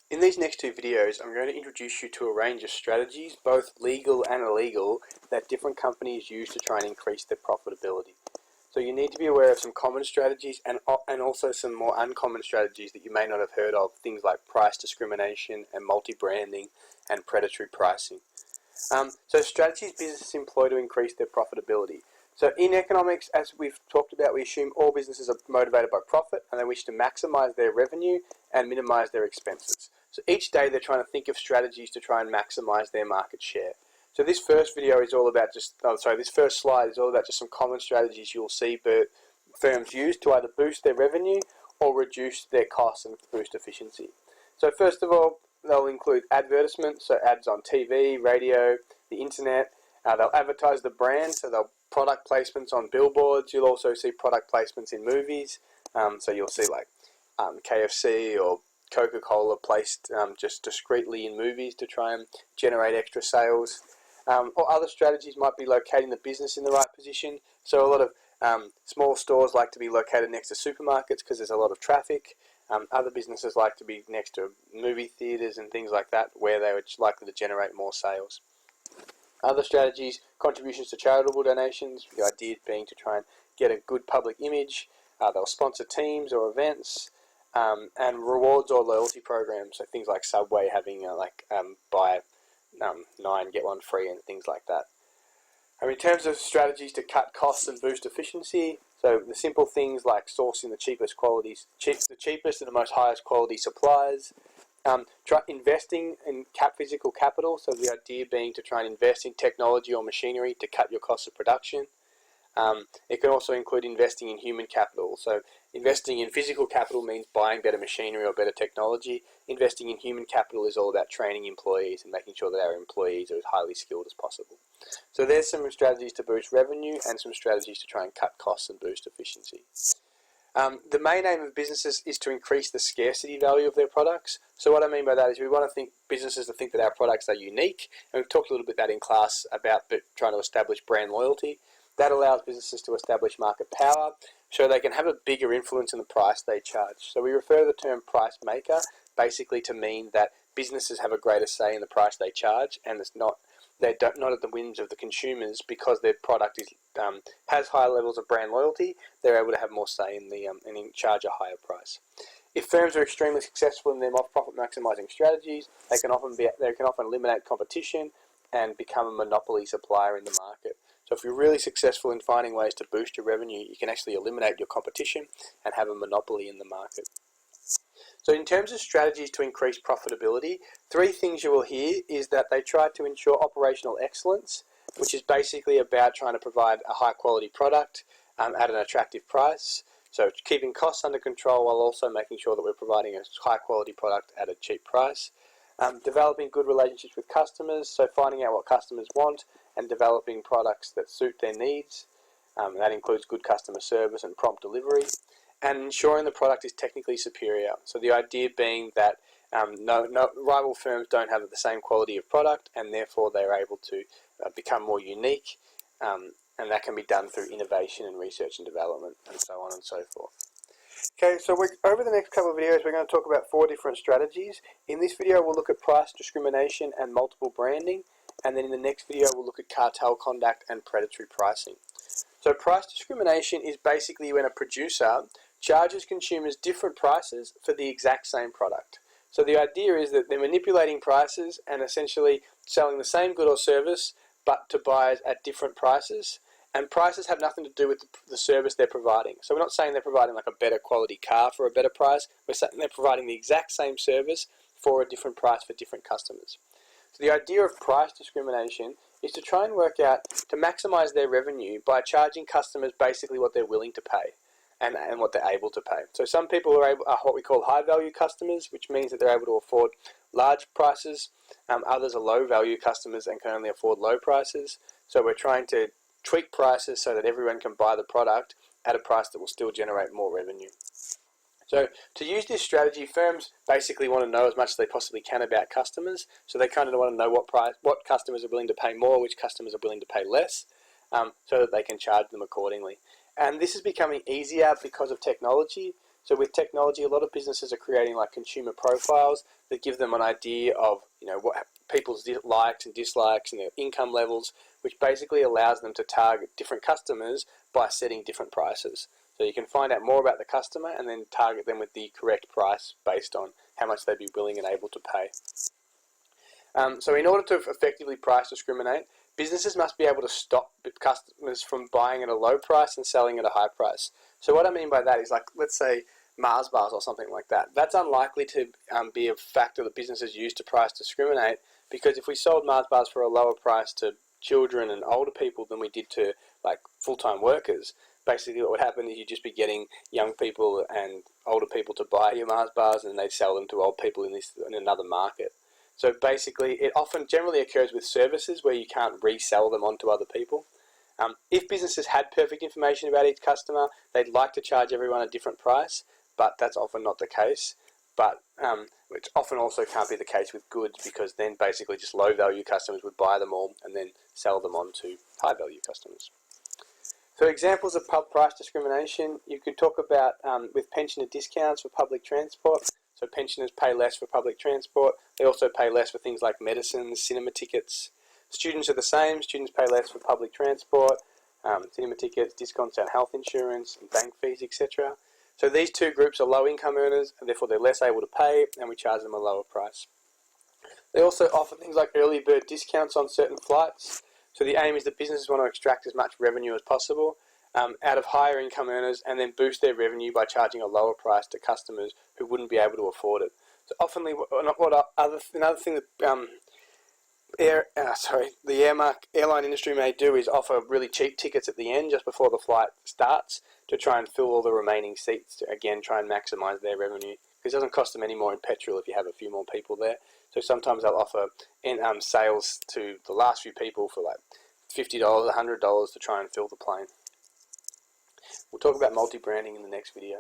In these next two videos, I'm going to introduce you to a range of strategies, both legal and illegal, that different companies use to try and increase their profitability. So you need to be aware of some common strategies and also some more uncommon strategies that you may not have heard of, things like price discrimination and multi-branding and predatory pricing. So strategies businesses employ to increase their profitability. So in economics, as we've talked about, we assume all businesses are motivated by profit and they wish to maximize their revenue and minimize their expenses. So each day they're trying to think of strategies to try and maximize their market share. So this first video is all about this first slide is all about just some common strategies you'll see firms use to either boost their revenue or reduce their costs and boost efficiency. So first of all, they'll include advertisements, so ads on TV, radio, the internet. They'll advertise the brand, so they'll product placements on billboards. You'll also see product placements in movies. So you'll see like KFC or Coca-Cola placed just discreetly in movies to try and generate extra sales. Or other strategies might be locating the business in the right position. So a lot of small stores like to be located next to supermarkets because there's a lot of traffic. Other businesses like to be next to movie theatres and things like that, where they are likely to generate more sales. Other strategies, contributions to charitable donations, the idea being to try and get a good public image. They'll sponsor teams or events, and rewards or loyalty programs, so things like Subway having buy 9 get 1 free and things like that. In terms of strategies to cut costs and boost efficiency, so the simple things like sourcing the cheapest and the most highest quality suppliers, investing in physical capital, so the idea being to try and invest in technology or machinery to cut your cost of production. It can also include investing in human capital. So investing in physical capital means buying better machinery or better technology. Investing in human capital is all about training employees and making sure that our employees are as highly skilled as possible. So there's some strategies to boost revenue and some strategies to try and cut costs and boost efficiency. The main aim of businesses is to increase the scarcity value of their products. So what I mean by that is we want businesses to think that our products are unique, and we've talked a little bit that in class about trying to establish brand loyalty. That allows businesses to establish market power so they can have a bigger influence in the price they charge. So we refer to the term price maker basically to mean that businesses have a greater say in the price they charge, and they're not at the whims of the consumers because their product has higher levels of brand loyalty. They're able to have more say in and charge a higher price. If firms are extremely successful in their profit maximising strategies, they can often eliminate competition and become a monopoly supplier in the market. So if you're really successful in finding ways to boost your revenue, you can actually eliminate your competition and have a monopoly in the market. So in terms of strategies to increase profitability, 3 things you will hear is that they try to ensure operational excellence, which is basically about trying to provide a high quality product at an attractive price. So keeping costs under control while also making sure that we're providing a high quality product at a cheap price. Developing good relationships with customers, so finding out what customers want and developing products that suit their needs. That includes good customer service and prompt delivery. And ensuring the product is technically superior. So the idea being that no rival firms don't have the same quality of product, and therefore they're able to become more unique, and that can be done through innovation and research and development and so on and so forth. Okay, so over the next couple of videos we're going to talk about 4 different strategies. In this video we'll look at price discrimination and multiple branding, and then in the next video we'll look at cartel conduct and predatory pricing. So price discrimination is basically when a producer charges consumers different prices for the exact same product. So the idea is that they're manipulating prices and essentially selling the same good or service but to buyers at different prices. And prices have nothing to do with the service they're providing. So we're not saying they're providing like a better quality car for a better price. We're saying they're providing the exact same service for a different price for different customers. So the idea of price discrimination is to try and work out to maximize their revenue by charging customers basically what they're willing to pay and what they're able to pay. So some people are what we call high value customers, which means that they're able to afford large prices. Others are low value customers and can only afford low prices. So we're trying to tweak prices so that everyone can buy the product at a price that will still generate more revenue. So to use this strategy, firms basically want to know as much as they possibly can about customers. So they kind of want to know what customers are willing to pay more, which customers are willing to pay less, so that they can charge them accordingly. And this is becoming easier because of technology. So with technology, a lot of businesses are creating like consumer profiles that give them an idea of, what people's likes and dislikes and their income levels, which basically allows them to target different customers by setting different prices. So you can find out more about the customer and then target them with the correct price based on how much they'd be willing and able to pay. So in order to effectively price discriminate, businesses must be able to stop customers from buying at a low price and selling at a high price. So what I mean by that is, like, let's say Mars bars or something like that. That's unlikely to be a factor that businesses use to price discriminate, because if we sold Mars bars for a lower price to children and older people than we did to like full-time workers, basically what would happen is you'd just be getting young people and older people to buy your Mars bars, and they'd sell them to old people in another market. So basically, it often generally occurs with services where you can't resell them onto other people. If businesses had perfect information about each customer, they'd like to charge everyone a different price, but that's often not the case. But which often also can't be the case with goods, because then basically just low-value customers would buy them all and then sell them on to high-value customers. So examples of price discrimination, you could talk about with pensioner discounts for public transport. So pensioners pay less for public transport. They also pay less for things like medicines, cinema tickets. Students are the same. Students pay less for public transport, cinema tickets, discounts on health insurance, and bank fees, etc. So these two groups are low-income earners, and therefore they're less able to pay, and we charge them a lower price. They also offer things like early bird discounts on certain flights. So the aim is that businesses want to extract as much revenue as possible out of higher income earners, and then boost their revenue by charging a lower price to customers who wouldn't be able to afford it. So often, another thing that the airline industry may do is offer really cheap tickets at the end, just before the flight starts, to try and fill all the remaining seats to, again, try and maximise their revenue. Because it doesn't cost them any more in petrol if you have a few more people there. So sometimes they'll offer sales to the last few people for like $50, $100 to try and fill the plane. We'll talk about multi-branding in the next video.